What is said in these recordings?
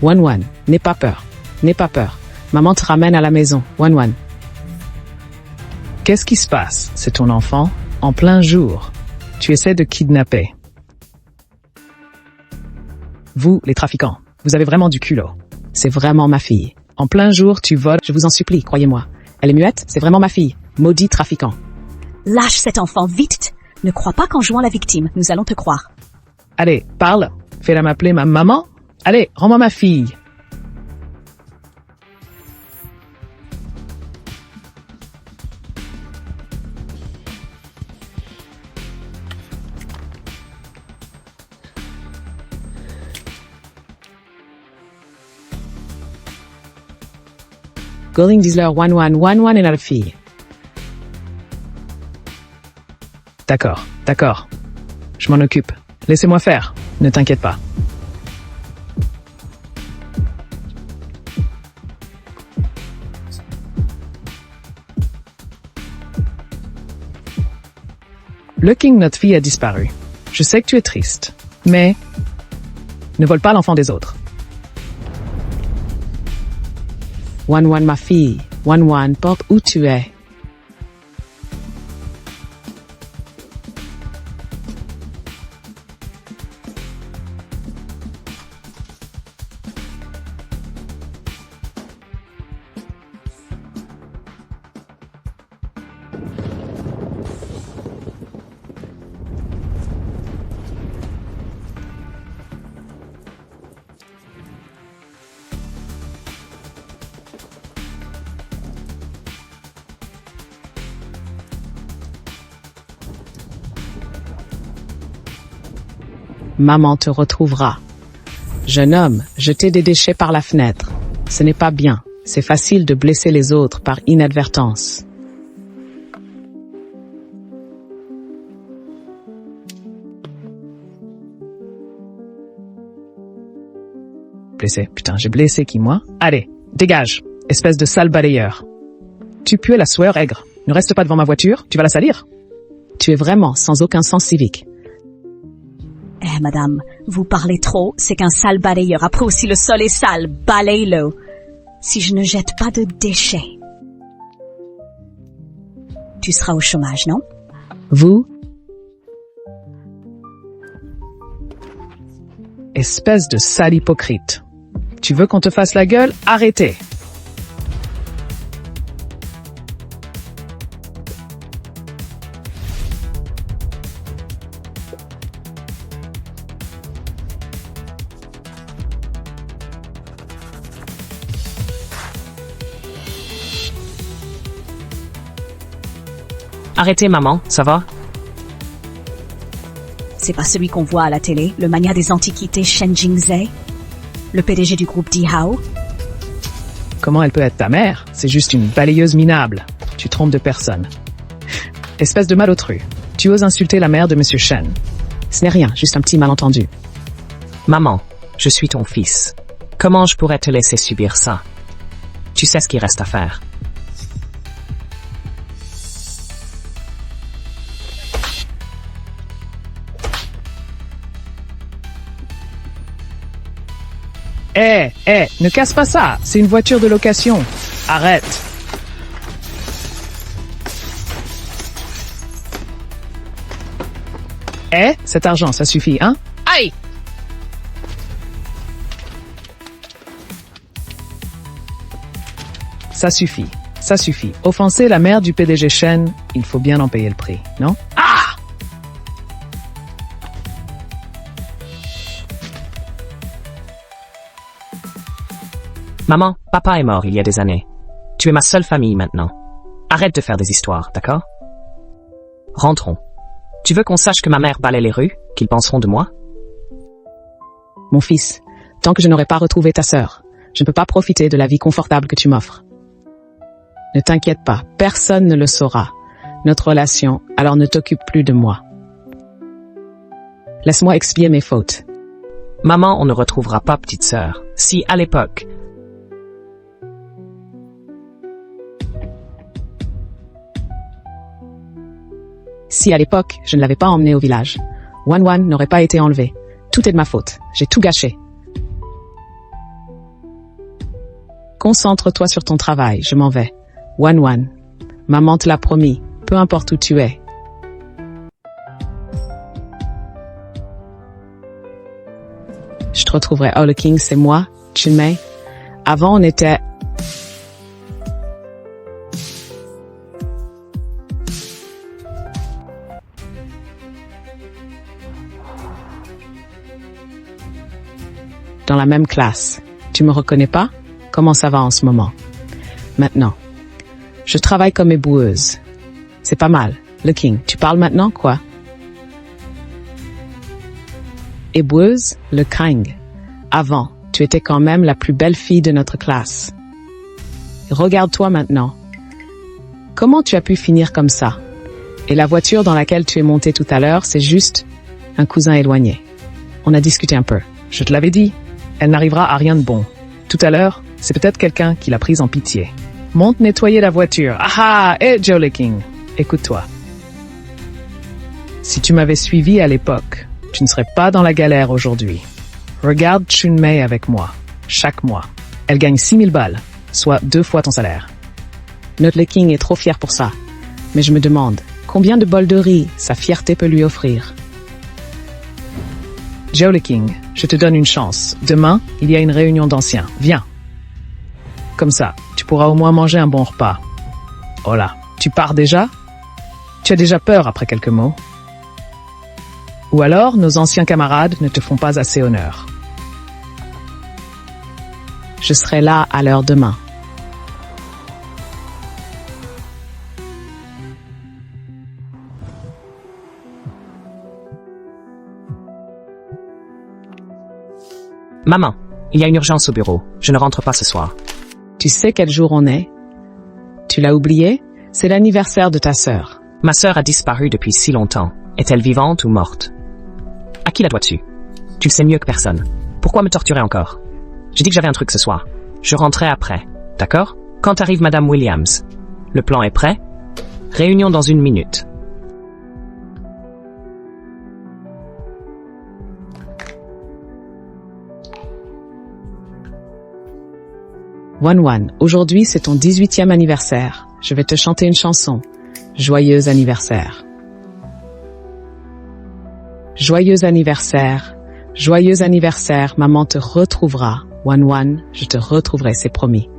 One, n'aie pas peur. N'aie pas peur. Maman te ramène à la maison. One. Qu'est-ce qui se passe? C'est ton enfant? En plein jour. Tu essaies de kidnapper. Vous, les trafiquants, vous avez vraiment du culot. C'est vraiment ma fille. En plein jour, tu voles. Je vous en supplie, croyez-moi. Elle est muette, c'est vraiment ma fille. Maudit trafiquant. Lâche cet enfant, vite! Ne crois pas qu'en jouant la victime, nous allons te croire. Allez, parle. Fais-la m'appeler ma maman. Allez, rends-moi ma fille. Golding dis-leur one et la fille. D'accord. Je m'en occupe. Laissez-moi faire. Ne t'inquiète pas. Le King, notre fille, a disparu. Je sais que tu es triste, mais ne vole pas l'enfant des autres. One, ma fille. One, porte où tu es. Maman te retrouvera. Jeune homme, jeter des déchets par la fenêtre. Ce n'est pas bien. C'est facile de blesser les autres par inadvertance. Blessé. Putain, j'ai blessé qui, moi? Allez, dégage, espèce de sale balayeur. Tu pues la sueur aigre. Ne reste pas devant ma voiture, tu vas la salir. Tu es vraiment sans aucun sens civique. Eh, madame, vous parlez trop, c'est qu'un sale balayeur. Après aussi, le sol est sale, balaye-le. Si je ne jette pas de déchets, tu seras au chômage, non? Vous? Espèce de sale hypocrite. Tu veux qu'on te fasse la gueule? Arrêtez. Arrêtez, maman, ça va? C'est pas celui qu'on voit à la télé, le mania des antiquités Shen Jingzhe, le PDG du groupe Dihao. Comment elle peut être ta mère? C'est juste une balayeuse minable. Tu trompes de personne. Espèce de malotru. Tu oses insulter la mère de Monsieur Shen. Ce n'est rien, juste un petit malentendu. Maman, je suis ton fils. Comment je pourrais te laisser subir ça? Tu sais ce qu'il reste à faire. Ne casse pas ça, c'est une voiture de location. Arrête. Cet argent, ça suffit, hein? Aïe! Ça suffit. Offenser la mère du PDG Shen, il faut bien en payer le prix, non? Ah! Maman, papa est mort il y a des années. Tu es ma seule famille maintenant. Arrête de faire des histoires, d'accord? Rentrons. Tu veux qu'on sache que ma mère balaie les rues? Qu'ils penseront de moi? Mon fils, tant que je n'aurai pas retrouvé ta sœur, je ne peux pas profiter de la vie confortable que tu m'offres. Ne t'inquiète pas, personne ne le saura. Notre relation, alors ne t'occupe plus de moi. Laisse-moi expier mes fautes. Maman, on ne retrouvera pas petite sœur. Si, à l'époque. Si à l'époque, je ne l'avais pas emmené au village, One n'aurait pas été enlevé. Tout est de ma faute. J'ai tout gâché. Concentre-toi sur ton travail, je m'en vais. Wan. Maman te l'a promis, peu importe où tu es. Je te retrouverai. Oh, le King, c'est moi, Chunmei. Avant, on était... dans la même classe. Tu me reconnais pas? Comment ça va en ce moment? Maintenant. Je travaille comme éboueuse. C'est pas mal. Le King, tu parles maintenant, quoi? Éboueuse, le King. Avant, tu étais quand même la plus belle fille de notre classe. Regarde-toi maintenant. Comment tu as pu finir comme ça? Et la voiture dans laquelle tu es montée tout à l'heure, c'est juste un cousin éloigné. On a discuté un peu. Je te l'avais dit, elle n'arrivera à rien de bon. Tout à l'heure, c'est peut-être quelqu'un qui l'a prise en pitié. Monte nettoyer la voiture. Ah, hé, Joe le King, écoute-toi. Si tu m'avais suivi à l'époque, tu ne serais pas dans la galère aujourd'hui. Regarde Chunmei avec moi, chaque mois. Elle gagne 6000 balles, soit 2 fois ton salaire. Notre le King est trop fier pour ça. Mais je me demande, combien de bols de riz sa fierté peut lui offrir? Joe le King, je te donne une chance. Demain, il y a une réunion d'anciens. Viens. Comme ça, tu pourras au moins manger un bon repas. Oh là, tu pars déjà? Tu as déjà peur après quelques mots? Ou alors, nos anciens camarades ne te font pas assez honneur. Je serai là à l'heure demain. Maman, il y a une urgence au bureau. Je ne rentre pas ce soir. Tu sais quel jour on est? Tu l'as oublié? C'est l'anniversaire de ta sœur. Ma sœur a disparu depuis si longtemps. Est-elle vivante ou morte? À qui la dois-tu? Tu le sais mieux que personne. Pourquoi me torturer encore? J'ai dit que j'avais un truc ce soir. Je rentrerai après. D'accord? Quand arrive Madame Williams? Le plan est prêt? Réunion dans 1 minute. Wan, aujourd'hui c'est ton 18e anniversaire. Je vais te chanter une chanson. Joyeux anniversaire. Joyeux anniversaire. Joyeux anniversaire. Maman te retrouvera. Wan, je te retrouverai, c'est promis.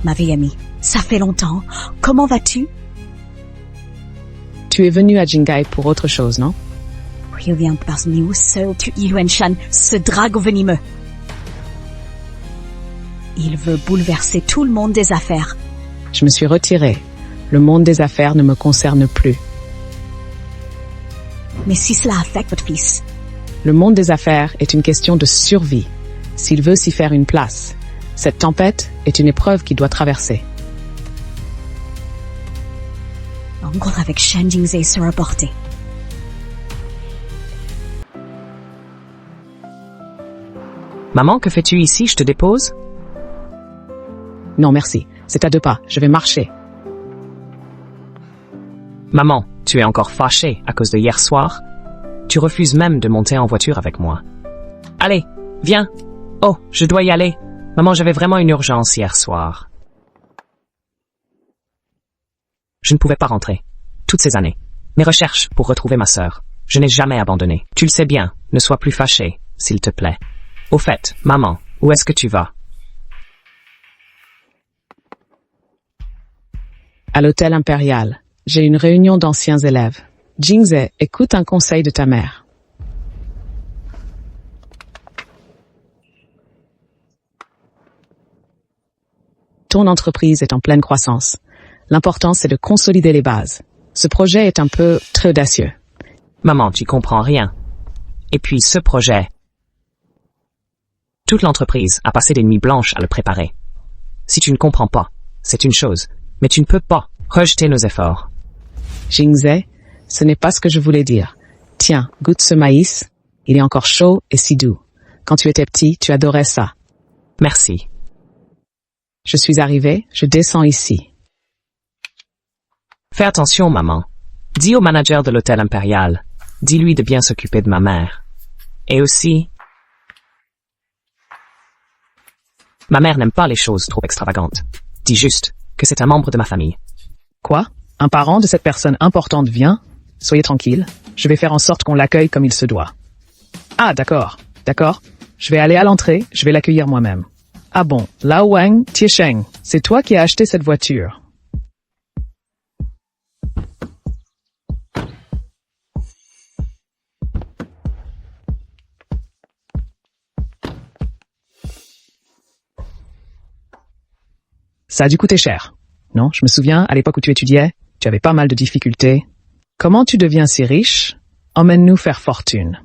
Ma vieille amie, ça fait longtemps. Comment vas-tu? Tu es venu à Jingai pour autre chose, non? Il vient parmi nous seul, tu Yuan-Shan, ce dragon venimeux. Il veut bouleverser tout le monde des affaires. Je me suis retirée. Le monde des affaires ne me concerne plus. Mais si cela affecte votre fils? Le monde des affaires est une question de survie. S'il veut s'y faire une place, cette tempête est une épreuve qu'il doit traverser. Rencontre avec Shan Jingzhe sera portée. Maman, que fais-tu ici? Je te dépose? Non, merci. C'est à 2 pas. Je vais marcher. Maman, tu es encore fâchée à cause de hier soir? Tu refuses même de monter en voiture avec moi. Allez, viens. Oh, je dois y aller. Maman, j'avais vraiment une urgence hier soir. Je ne pouvais pas rentrer. Toutes ces années. Mes recherches pour retrouver ma sœur. Je n'ai jamais abandonné. Tu le sais bien. Ne sois plus fâchée, s'il te plaît. Au fait, maman, où est-ce que tu vas? À l'hôtel impérial. j'ai une réunion d'anciens élèves. Jingze, écoute un conseil de ta mère. Ton entreprise est en pleine croissance. L'important, c'est de consolider les bases. Ce projet est un peu très audacieux. Maman, tu comprends rien. Et puis ce projet... Toute l'entreprise a passé des nuits blanches à le préparer. Si tu ne comprends pas, c'est une chose, mais tu ne peux pas rejeter nos efforts. Jingze, ce n'est pas ce que je voulais dire. Tiens, goûte ce maïs. Il est encore chaud et si doux. Quand tu étais petit, tu adorais ça. Merci. Je suis arrivée, je descends ici. Fais attention, maman. Dis au manager de l'hôtel impérial. Dis-lui de bien s'occuper de ma mère. Et aussi... Ma mère n'aime pas les choses trop extravagantes. Dis juste que c'est un membre de ma famille. Quoi? Un parent de cette personne importante vient? Soyez tranquille. Je vais faire en sorte qu'on l'accueille comme il se doit. Ah, d'accord. D'accord. Je vais aller à l'entrée, je vais l'accueillir moi-même. Ah bon, Lao Wang Tiesheng, c'est toi qui as acheté cette voiture. Ça a dû coûter cher. Non, je me souviens, à l'époque où tu étudiais, tu avais pas mal de difficultés. Comment tu deviens si riche? Emmène-nous faire fortune.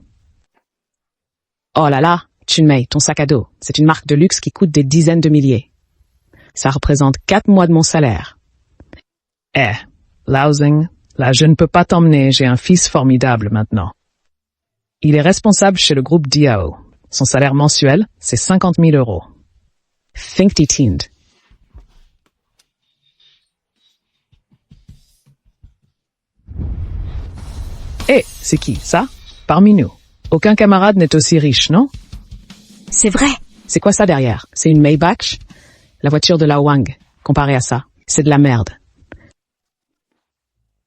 Oh là là, Chunmei, ton sac à dos. C'est une marque de luxe qui coûte des dizaines de milliers. Ça représente 4 mois de mon salaire. Laozing, là je ne peux pas t'emmener, j'ai un fils formidable maintenant. Il est responsable chez le groupe Diao. Son salaire mensuel, c'est 50 000 €. Think die Tind. C'est qui, ça? Parmi nous. Aucun camarade n'est aussi riche, non? C'est vrai. C'est quoi ça derrière? C'est une Maybach? La voiture de Lao Wang. Comparé à ça, c'est de la merde.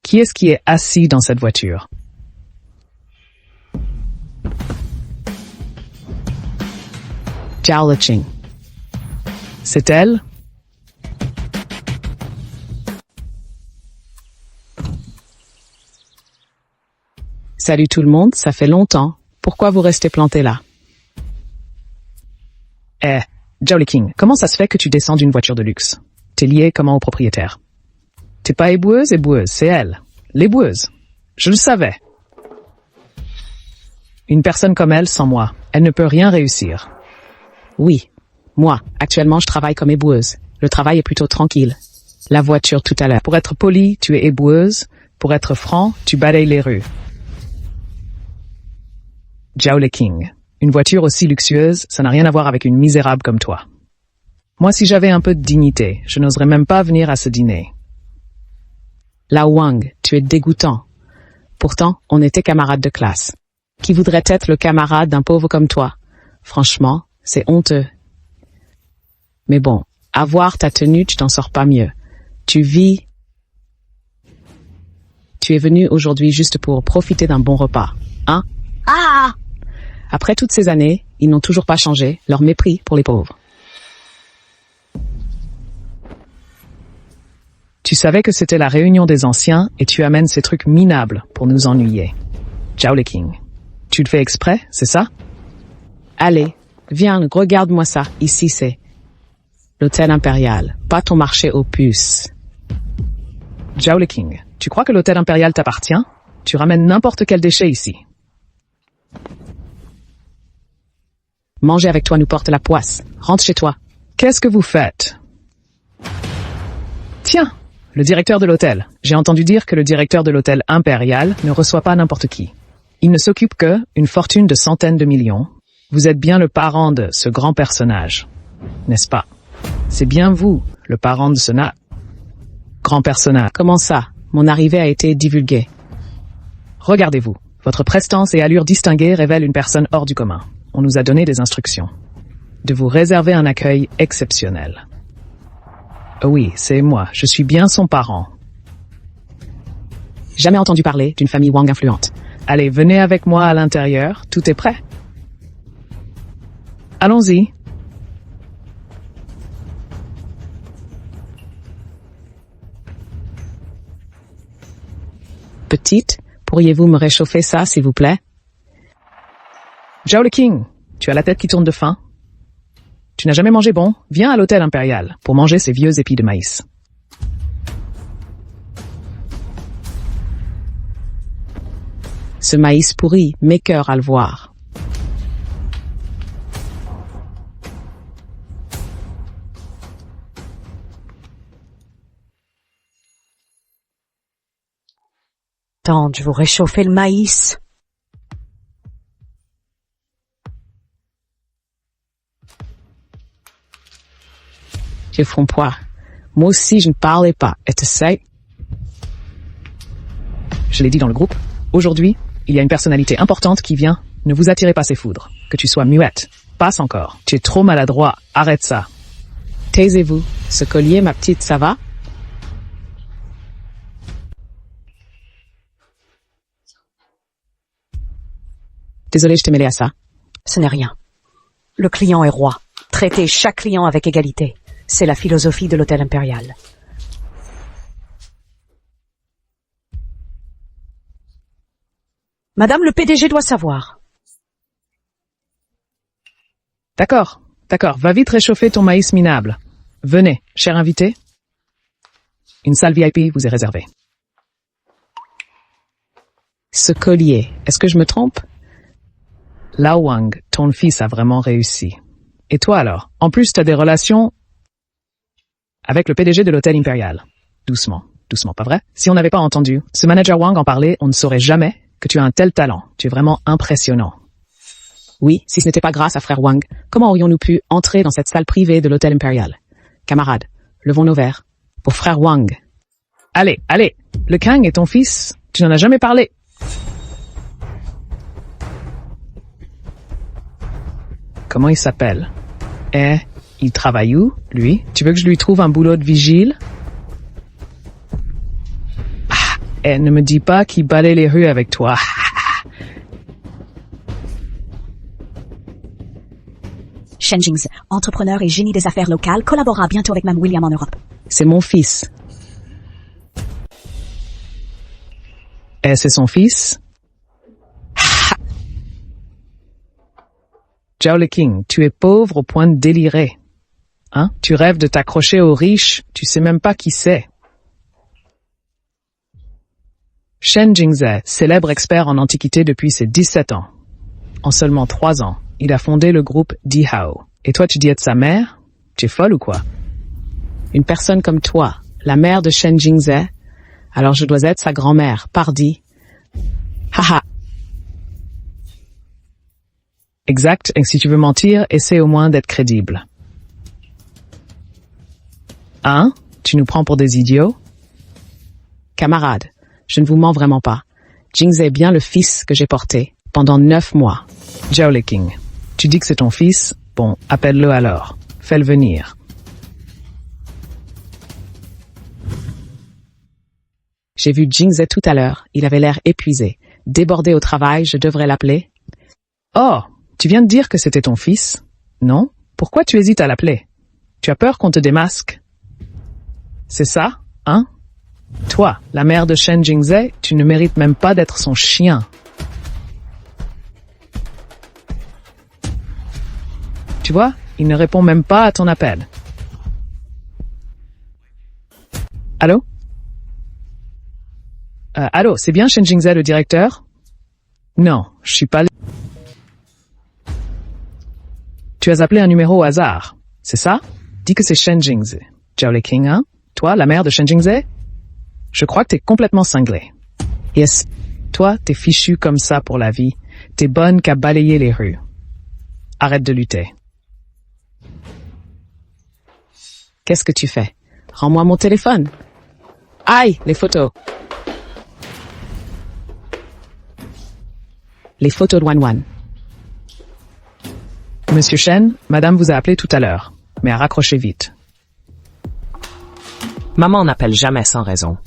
Qui est-ce qui est assis dans cette voiture? Zhao Liqing. C'est elle? Salut tout le monde, ça fait longtemps. Pourquoi vous restez plantés là? Zhao Liqing, comment ça se fait que tu descends d'une voiture de luxe? T'es lié comment au propriétaire? T'es pas éboueuse, c'est elle. L'éboueuse. Je le savais. Une personne comme elle, sans moi, elle ne peut rien réussir. Oui. Moi, actuellement, je travaille comme éboueuse. Le travail est plutôt tranquille. La voiture tout à l'heure. Pour être poli, tu es éboueuse. Pour être franc, tu balayes les rues. Zhao Liqing. Une voiture aussi luxueuse, ça n'a rien à voir avec une misérable comme toi. Moi, si j'avais un peu de dignité, je n'oserais même pas venir à ce dîner. Lao Wang, tu es dégoûtant. Pourtant, on était camarades de classe. Qui voudrait être le camarade d'un pauvre comme toi? Franchement, c'est honteux. Mais bon, à voir ta tenue, tu t'en sors pas mieux. Tu vis... Tu es venu aujourd'hui juste pour profiter d'un bon repas, hein? Ah! Après toutes ces années, ils n'ont toujours pas changé leur mépris pour les pauvres. Tu savais que c'était la réunion des anciens et tu amènes ces trucs minables pour nous ennuyer. Zhao Liqing. Tu le fais exprès, c'est ça? Allez, viens, regarde-moi ça. Ici, c'est l'hôtel impérial, pas ton marché aux puces. Zhao Liqing, tu crois que l'hôtel impérial t'appartient? Tu ramènes n'importe quel déchet ici. Manger avec toi nous porte la poisse. Rentre chez toi. Qu'est-ce que vous faites? Tiens, le directeur de l'hôtel. J'ai entendu dire que le directeur de l'hôtel impérial ne reçoit pas n'importe qui. Il ne s'occupe que d'une fortune de centaines de millions. Vous êtes bien le parent de ce grand personnage, n'est-ce pas? C'est bien vous, le parent de ce grand personnage. Comment ça? Mon arrivée a été divulguée. Regardez-vous. Votre prestance et allure distinguée révèlent une personne hors du commun. On nous a donné des instructions. De vous réserver un accueil exceptionnel. Oui, c'est moi. Je suis bien son parent. Jamais entendu parler d'une famille Wang influente. Allez, venez avec moi à l'intérieur. Tout est prêt. Allons-y. Petite, pourriez-vous me réchauffer ça, s'il vous plaît? Zhao le King, tu as la tête qui tourne de faim? Tu n'as jamais mangé bon? Viens à l'hôtel impérial pour manger ces vieux épis de maïs. Ce maïs pourri m'écœure à le voir. Tante, je vous réchauffer le maïs. J'ai froid. Moi aussi, je ne parlais pas. Et tu sais, Je l'ai dit dans le groupe. Aujourd'hui, il y a une personnalité importante qui vient. Ne vous attirez pas ses foudres. Que tu sois muette. Passe encore. Tu es trop maladroit. Arrête ça. taisez-vous. Ce collier, ma petite, ça va? Désolée, je t'ai mêlé à ça. Ce n'est rien. Le client est roi. Traitez chaque client avec égalité. C'est la philosophie de l'hôtel impérial. Madame, le PDG doit savoir. D'accord. Va vite réchauffer ton maïs minable. Venez, cher invité. Une salle VIP vous est réservée. Ce collier, est-ce que je me trompe? Lao Wang, ton fils a vraiment réussi. Et toi alors? En plus, t'as des relations avec le PDG de l'hôtel impérial. Doucement, pas vrai? Si on n'avait pas entendu ce manager Wang en parler, on ne saurait jamais que tu as un tel talent. Tu es vraiment impressionnant. Oui, si ce n'était pas grâce à frère Wang, comment aurions-nous pu entrer dans cette salle privée de l'hôtel impérial? Camarades, levons nos verres. Pour frère Wang. Allez, le Kang est ton fils? Tu n'en as jamais parlé. Comment il s'appelle? Il travaille où, lui? Tu veux que je lui trouve un boulot de vigile? Ne me dis pas qu'il balaye les rues avec toi. Shen Jingze, entrepreneur et génie des affaires locales, collabora bientôt avec Mme William en Europe. C'est mon fils. C'est son fils? Zhao le King, tu es pauvre au point de délirer. Hein? Tu rêves de t'accrocher aux riches, tu sais même pas qui c'est. Shen Jingze, célèbre expert en antiquité depuis ses 17 ans. En seulement 3 ans, il a fondé le groupe Dihao. Et toi, tu dis être sa mère? Tu es folle ou quoi? Une personne comme toi, la mère de Shen Jingze, alors je dois être sa grand-mère, pardi. Haha. Exact, et si tu veux mentir, essaie au moins d'être crédible. Hein? Tu nous prends pour des idiots? Camarade, je ne vous mens vraiment pas. Jingze est bien le fils que j'ai porté pendant 9 mois. Zhao le King, tu dis que c'est ton fils? Bon, appelle-le alors. Fais-le venir. J'ai vu Jingze tout à l'heure. Il avait l'air épuisé. Débordé au travail, je devrais l'appeler. Oh, tu viens de dire que c'était ton fils? Non? Pourquoi tu hésites à l'appeler? Tu as peur qu'on te démasque? C'est ça, hein? Toi, la mère de Shen Jingze, tu ne mérites même pas d'être son chien. Tu vois, il ne répond même pas à ton appel. Allô? Allô, c'est bien Shen Jingze le directeur? Non, je suis pas... Tu as appelé un numéro au hasard, c'est ça? Dis que c'est Shen Jingze. Zhao le King, hein? Toi, la mère de Shen Jingze? Je crois que t'es complètement cinglé. Yes. Toi, t'es fichu comme ça pour la vie. T'es bonne qu'à balayer les rues. Arrête de lutter. Qu'est-ce que tu fais? Rends-moi mon téléphone. Aïe, les photos. Les photos de Wan. Monsieur Shen, madame vous a appelé tout à l'heure, mais a raccroché vite. Maman n'appelle jamais sans raison.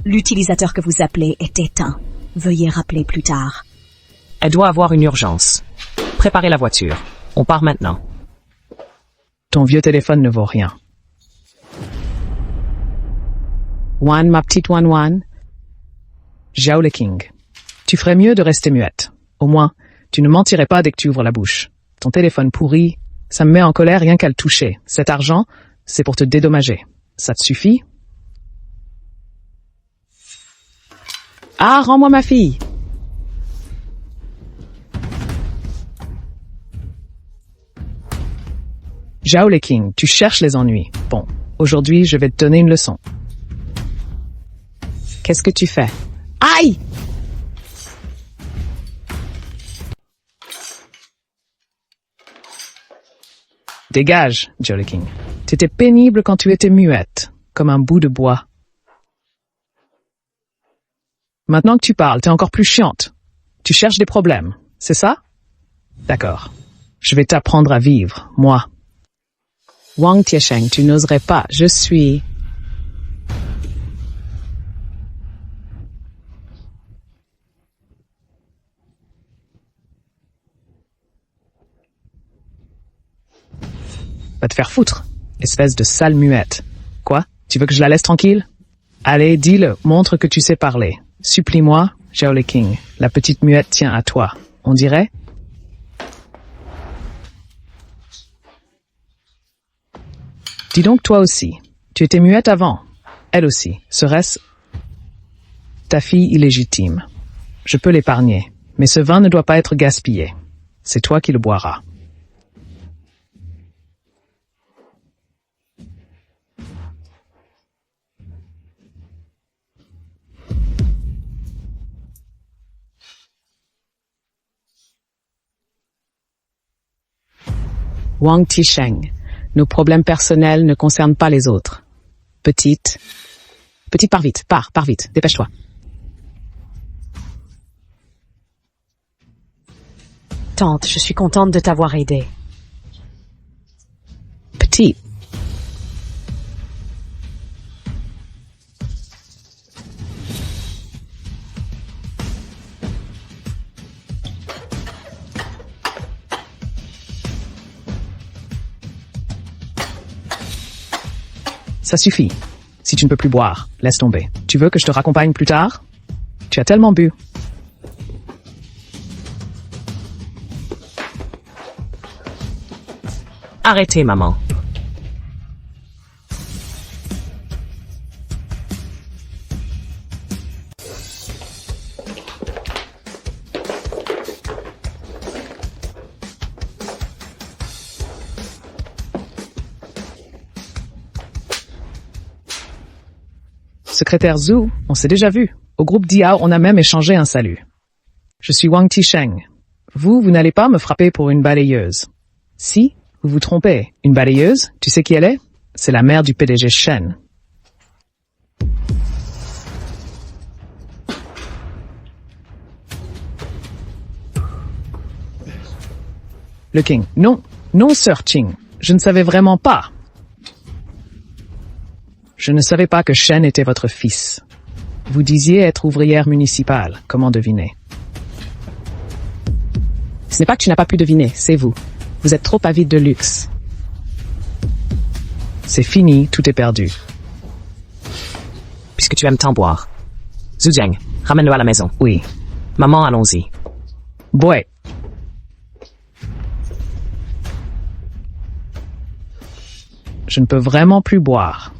L'utilisateur que vous appelez est éteint. Veuillez rappeler plus tard. Elle doit avoir une urgence. Préparez la voiture. On part maintenant. Ton vieux téléphone ne vaut rien. Wan, ma petite Wan Wan. Zhao Le King. Tu ferais mieux de rester muette. Au moins, tu ne mentirais pas dès que tu ouvres la bouche. Ton téléphone pourri, ça me met en colère rien qu'à le toucher. Cet argent, c'est pour te dédommager. Ça te suffit? Ah, rends-moi ma fille. Zhao Le King, tu cherches les ennuis. Bon, aujourd'hui, je vais te donner une leçon. Qu'est-ce que tu fais? Aïe! Dégage, Zhao Le King. T'étais pénible quand tu étais muette, comme un bout de bois. Maintenant que tu parles, t'es encore plus chiante. Tu cherches des problèmes, c'est ça? D'accord. Je vais t'apprendre à vivre, moi. Wang Tiesheng, tu n'oserais pas. Je suis... Va te faire foutre, espèce de sale muette. Quoi? Tu veux que je la laisse tranquille? Allez, dis-le, montre que tu sais parler. Supplie-moi, Zhao Le King. La petite muette tient à toi. On dirait? Dis donc toi aussi. Tu étais muette avant. Elle aussi. Serait-ce ta fille illégitime? Je peux l'épargner, mais ce vin ne doit pas être gaspillé. C'est toi qui le boiras. Wang Tiesheng. Nos problèmes personnels ne concernent pas les autres. Petite, pars vite, pars vite, dépêche-toi. Tante, je suis contente de t'avoir aidée. Petite. Ça suffit. Si tu ne peux plus boire, laisse tomber. Tu veux que je te raccompagne plus tard? Tu as tellement bu. Arrêtez, maman. Secrétaire Zhu, on s'est déjà vu. Au groupe Diao, on a même échangé un salut. Je suis Wang Tiesheng. Vous n'allez pas me frapper pour une balayeuse. Si, vous vous trompez. Une balayeuse, tu sais qui elle est? C'est la mère du PDG Shen. Le King. Non, Sir Ching. Je ne savais vraiment pas. Je ne savais pas que Shen était votre fils. Vous disiez être ouvrière municipale. Comment deviner? Ce n'est pas que tu n'as pas pu deviner, c'est vous. Vous êtes trop avide de luxe. C'est fini, tout est perdu. Puisque tu aimes tant boire. Zhu Jiang, ramène-le à la maison. Oui. Maman, allons-y. Ouais. Je ne peux vraiment plus boire.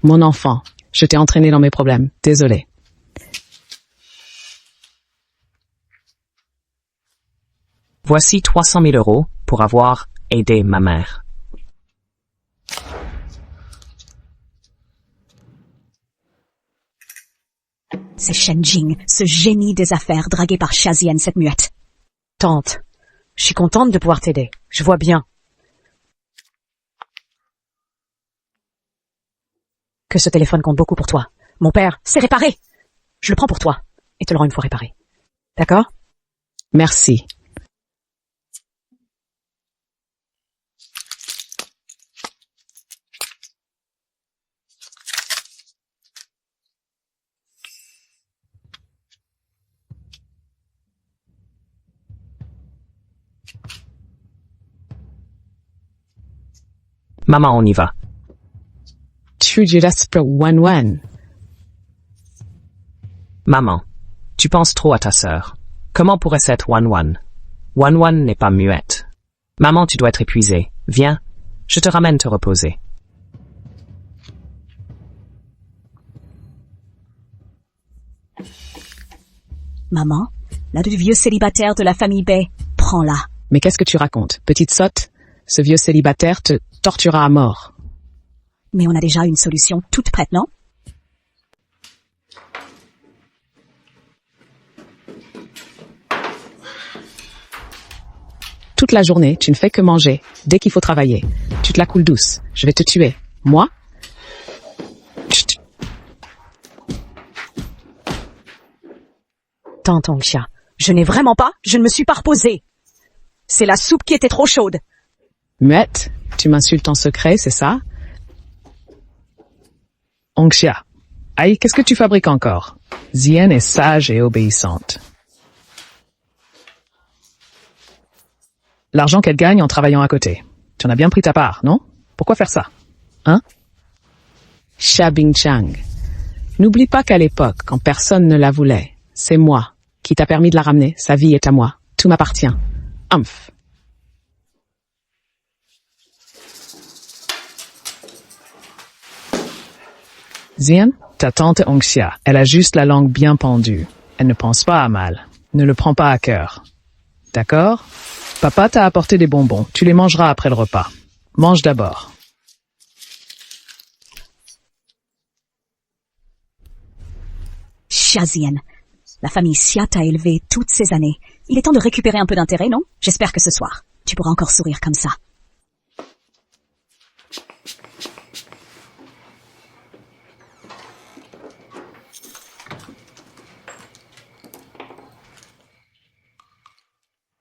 Mon enfant, je t'ai entraîné dans mes problèmes. Désolé. Voici 300 000 € pour avoir aidé ma mère. C'est Shen Jing, ce génie des affaires dragué par Shazian, cette muette. Tante, je suis contente de pouvoir t'aider. Je vois bien que ce téléphone compte beaucoup pour toi. Mon père, c'est réparé. Je le prends pour toi et te le rends une fois réparé. D'accord? Merci. Maman, on y va. Tu restes pour Wan. Maman, tu penses trop à ta sœur. Comment pourrait être Wan? Wan n'est pas muette. Maman, tu dois être épuisée. Viens, je te ramène te reposer. Maman, la du vieux célibataire de la famille Bay, prends-la. Mais qu'est-ce que tu racontes, petite sotte? Ce vieux célibataire te torturera à mort. Mais on a déjà une solution toute prête, non? Toute la journée, tu ne fais que manger. Dès qu'il faut travailler, tu te la coules douce. Je vais te tuer. Moi? Chut. Tante Ongxia, je n'ai vraiment pas, je ne me suis pas reposée. C'est la soupe qui était trop chaude. Muette, tu m'insultes en secret, c'est ça? Ongxia. Aïe, qu'est-ce que tu fabriques encore? Zien est sage et obéissante. L'argent qu'elle gagne en travaillant à côté. Tu en as bien pris ta part, non? Pourquoi faire ça? Hein? Shabing Chang. N'oublie pas qu'à l'époque, quand personne ne la voulait, c'est moi qui t'a permis de la ramener. Sa vie est à moi. Tout m'appartient. Humph. Zien, ta tante Ongxia, elle a juste la langue bien pendue. Elle ne pense pas à mal. Ne le prends pas à cœur. D'accord? Papa t'a apporté des bonbons. Tu les mangeras après le repas. Mange d'abord. Xiazian, la famille Xia t'a élevé toutes ces années. Il est temps de récupérer un peu d'intérêt, non? J'espère que ce soir, tu pourras encore sourire comme ça.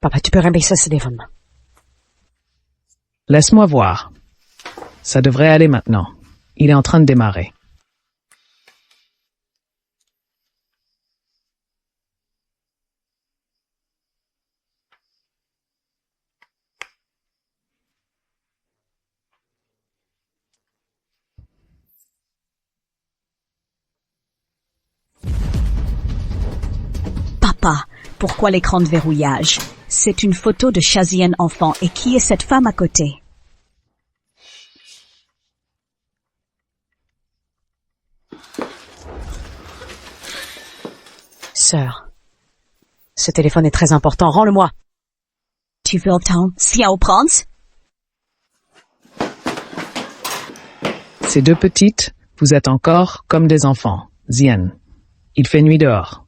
Papa, tu peux rebaisser ce téléphone. Laisse-moi voir. Ça devrait aller maintenant. Il est en train de démarrer. Papa, pourquoi l'écran de verrouillage? C'est une photo de Xiazian enfant. Et qui est cette femme à côté? Sœur, ce téléphone est très important. Rends-le-moi. Tu veux obtenir Xiao Prince? Ces deux petites, vous êtes encore comme des enfants. Zien. Il fait nuit dehors.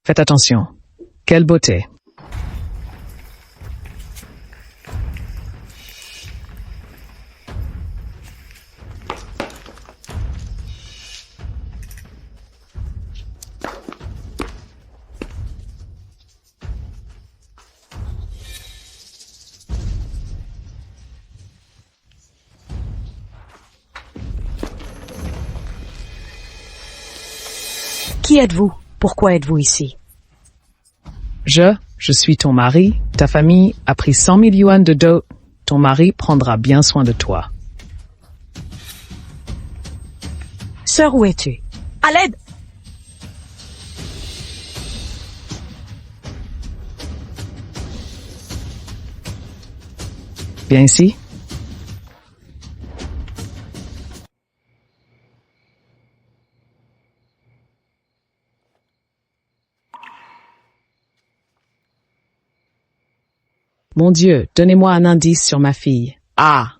Faites attention. Quelle beauté. Qui êtes-vous? Pourquoi êtes-vous ici? Je suis ton mari. Ta famille a pris 100 000 yuan de dot. Ton mari prendra bien soin de toi. Sœur, où es-tu? À l'aide! Viens ici. Mon Dieu, donnez-moi un indice sur ma fille. Ah!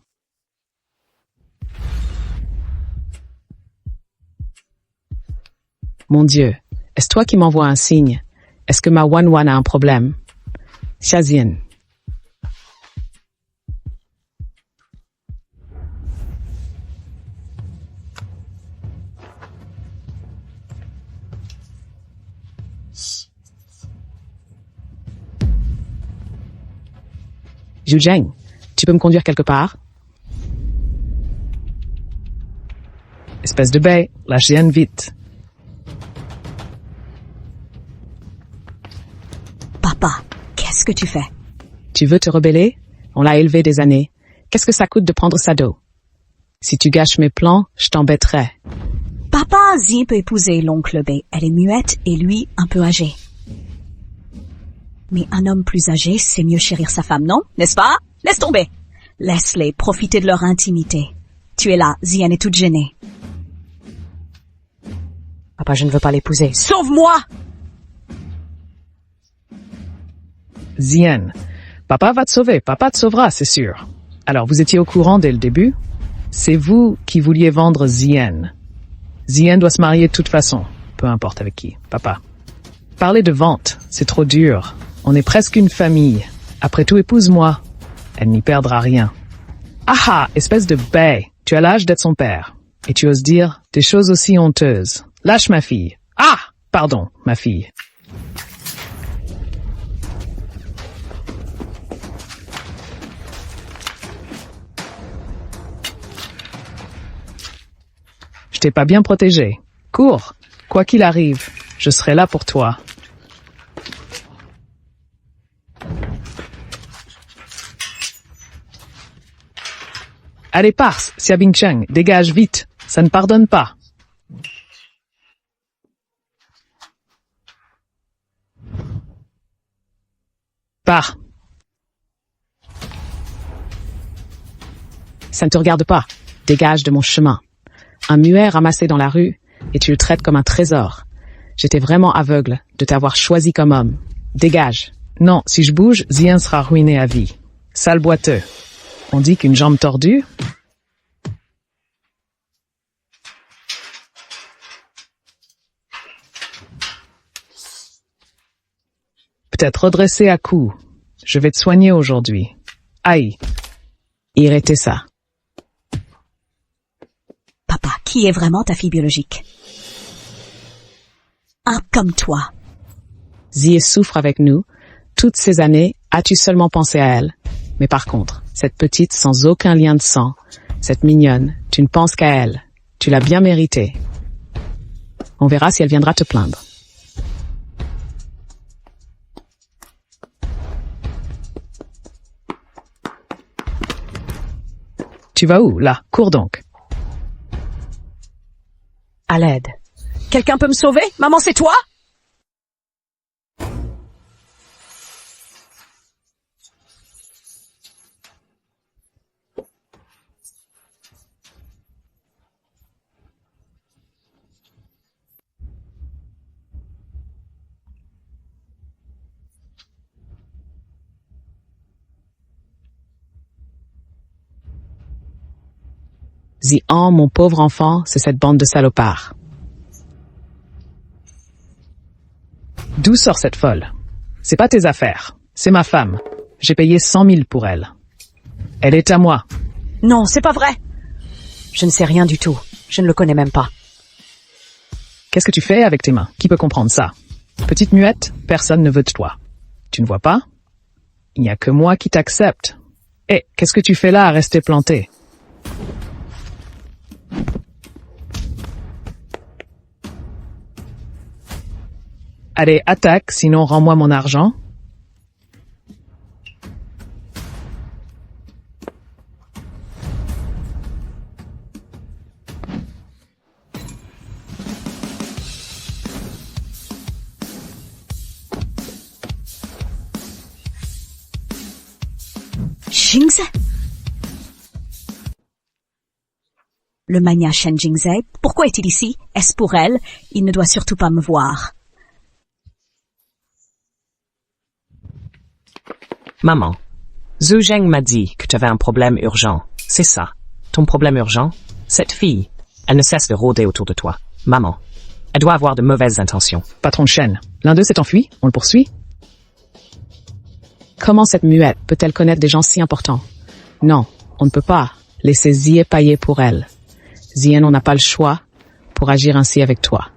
Mon Dieu, est-ce toi qui m'envoies un signe? Est-ce que ma Wan a un problème? Xiazian. Zhu Zheng, tu peux me conduire quelque part? Espèce de bête, lâche Zien vite. que tu fais? Tu veux te rebeller? On l'a élevé des années. Qu'est-ce que ça coûte de prendre sa dos? Si tu gâches mes plans, je t'embêterai. Papa, Zien peut épouser l'oncle B. Elle est muette et lui, un peu âgé. Mais un homme plus âgé, c'est mieux chérir sa femme, non? N'est-ce pas? Laisse tomber. Laisse-les profiter de leur intimité. Tu es là, Zien est toute gênée. Papa, je ne veux pas l'épouser. Sauve-moi! Zien, papa va te sauver, papa te sauvera, c'est sûr. Alors, vous étiez au courant dès le début? C'est vous qui vouliez vendre Zien. Zien doit se marier de toute façon, peu importe avec qui, papa. Parler de vente, c'est trop dur. On est presque une famille. Après tout, épouse-moi. Elle n'y perdra rien. Ah, espèce de baie. Tu as l'âge d'être son père. Et tu oses dire des choses aussi honteuses. Lâche ma fille. Ah, pardon, ma fille. Je t'ai pas bien protégé. Cours. Quoi qu'il arrive, je serai là pour toi. Allez, pars, Xia Bingcheng, dégage vite. Ça ne pardonne pas. Pars. Ça ne te regarde pas. Dégage de mon chemin. Un muet ramassé dans la rue, et tu le traites comme un trésor. J'étais vraiment aveugle de t'avoir choisi comme homme. Dégage. Non, si je bouge, Zien sera ruiné à vie. Sale boiteux. On dit qu'une jambe tordue... Peut-être redressé à coups. Je vais te soigner aujourd'hui. Aïe. Irriter ça. Papa, qui est vraiment ta fille biologique? Un comme toi. Zie souffre avec nous. Toutes ces années, as-tu seulement pensé à elle? Mais par contre, cette petite sans aucun lien de sang, cette mignonne, tu ne penses qu'à elle. Tu l'as bien méritée. On verra si elle viendra te plaindre. Tu vas où, là? Cours donc. À l'aide. Quelqu'un peut me sauver? Maman, c'est toi? Zien, mon pauvre enfant, c'est cette bande de salopards. D'où sort cette folle? C'est pas tes affaires. C'est ma femme. J'ai payé 100 000 pour elle. Elle est à moi. Non, c'est pas vrai. Je ne sais rien du tout. Je ne le connais même pas. Qu'est-ce que tu fais avec tes mains? Qui peut comprendre ça? Petite muette, personne ne veut de toi. Tu ne vois pas? Il n'y a que moi qui t'accepte. Eh, qu'est-ce que tu fais là à rester planté? Allez, attaque, sinon rends-moi mon argent. Jingze? Le mania Shen Jingze, pourquoi est-il ici? Est-ce pour elle? Il ne doit surtout pas me voir. Maman, Zhu Zheng m'a dit que tu avais un problème urgent. C'est ça. Ton problème urgent? Cette fille, elle ne cesse de rôder autour de toi. Maman, elle doit avoir de mauvaises intentions. Patron Shen, l'un d'eux s'est enfui, on le poursuit? Comment cette muette peut-elle connaître des gens si importants? Non, on ne peut pas laisser Zie pailler pour elle. Zien, on n'a pas le choix pour agir ainsi avec toi.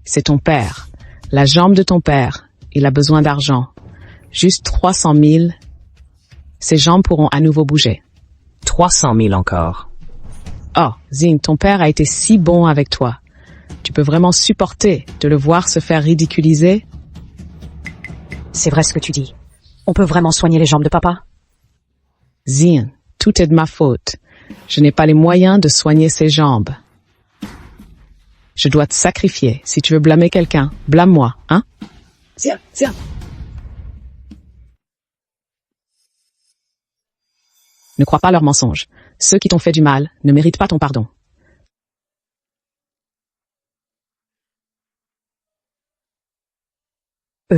C'est ton père, la jambe de ton père. Il a besoin d'argent. Juste 300 000. Ses jambes pourront à nouveau bouger. 300 000 encore. Oh, Zien, ton père a été si bon avec toi. Tu peux vraiment supporter de le voir se faire ridiculiser? C'est vrai ce que tu dis. On peut vraiment soigner les jambes de papa? Zien, tout est de ma faute. Je n'ai pas les moyens de soigner ses jambes. Je dois te sacrifier. Si tu veux blâmer quelqu'un, blâme-moi, hein? Tiens. Ne crois pas leurs mensonges. Ceux qui t'ont fait du mal ne méritent pas ton pardon.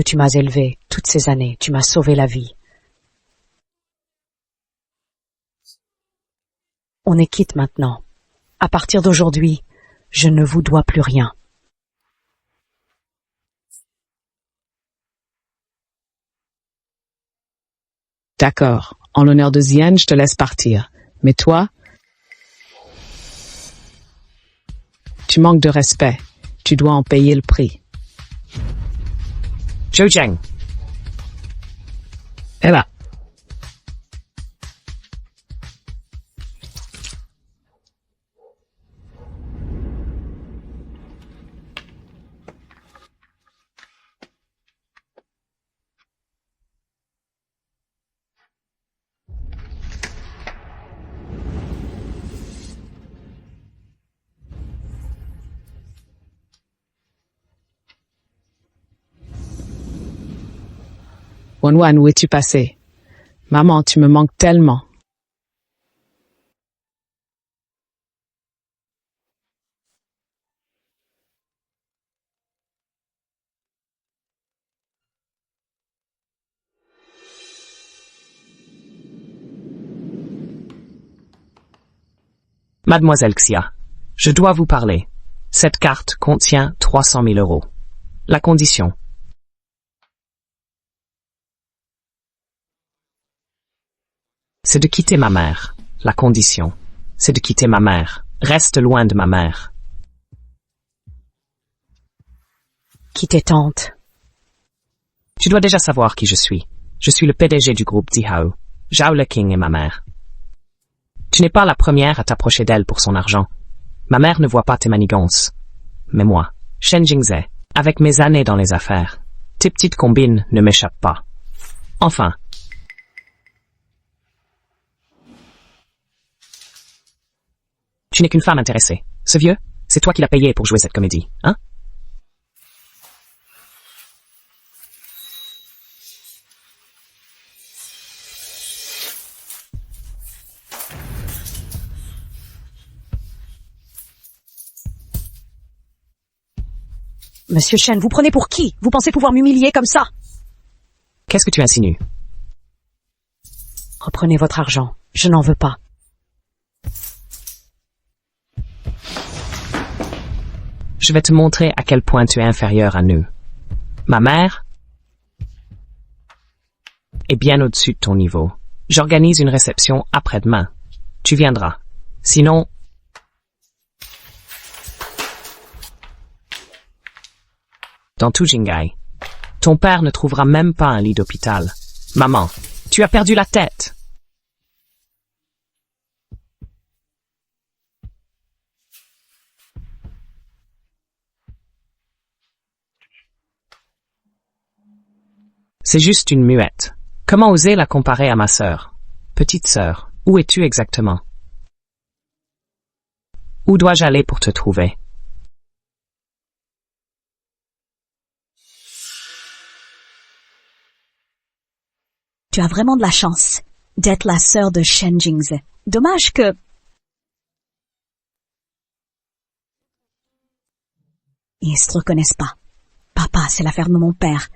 Tu m'as élevé toutes ces années, tu m'as sauvé la vie. On est quitte maintenant. À partir d'aujourd'hui, je ne vous dois plus rien. D'accord. En l'honneur de Zien, je te laisse partir. Mais toi, tu manques de respect. Tu dois en payer le prix. Zhou Zheng, Et là. Wanwan, où es-tu passé? Maman, tu me manques tellement. Mademoiselle Xia, je dois vous parler. Cette carte contient 300 000 euros. La condition. C'est de quitter ma mère. La condition. C'est de quitter ma mère. Reste loin de ma mère. Qui t'est tante? Tu dois déjà savoir qui je suis. Je suis le PDG du groupe Dihao. Zhao Leking est ma mère. Tu n'es pas la première à t'approcher d'elle pour son argent. Ma mère ne voit pas tes manigances. Mais moi, Shen Jingze, avec mes années dans les affaires, tes petites combines ne m'échappent pas. Enfin. Tu n'es qu'une femme intéressée. Ce vieux, c'est toi qui l'as payé pour jouer cette comédie, hein? Monsieur Shen, vous prenez pour qui? Vous pensez pouvoir m'humilier comme ça? Qu'est-ce que tu insinues? Reprenez votre argent. Je n'en veux pas. Je vais te montrer à quel point tu es inférieur à nous. Ma mère est bien au-dessus de ton niveau. J'organise une réception après-demain. Tu viendras. Sinon, dans tout Jingai, ton père ne trouvera même pas un lit d'hôpital. Maman, tu as perdu la tête. C'est juste une muette. Comment oser la comparer à ma sœur? Petite sœur, où es-tu exactement? Où dois-je aller pour te trouver? Tu as vraiment de la chance d'être la sœur de Shen Jingze. Dommage que... Ils se reconnaissent pas. Papa, c'est l'affaire de mon père.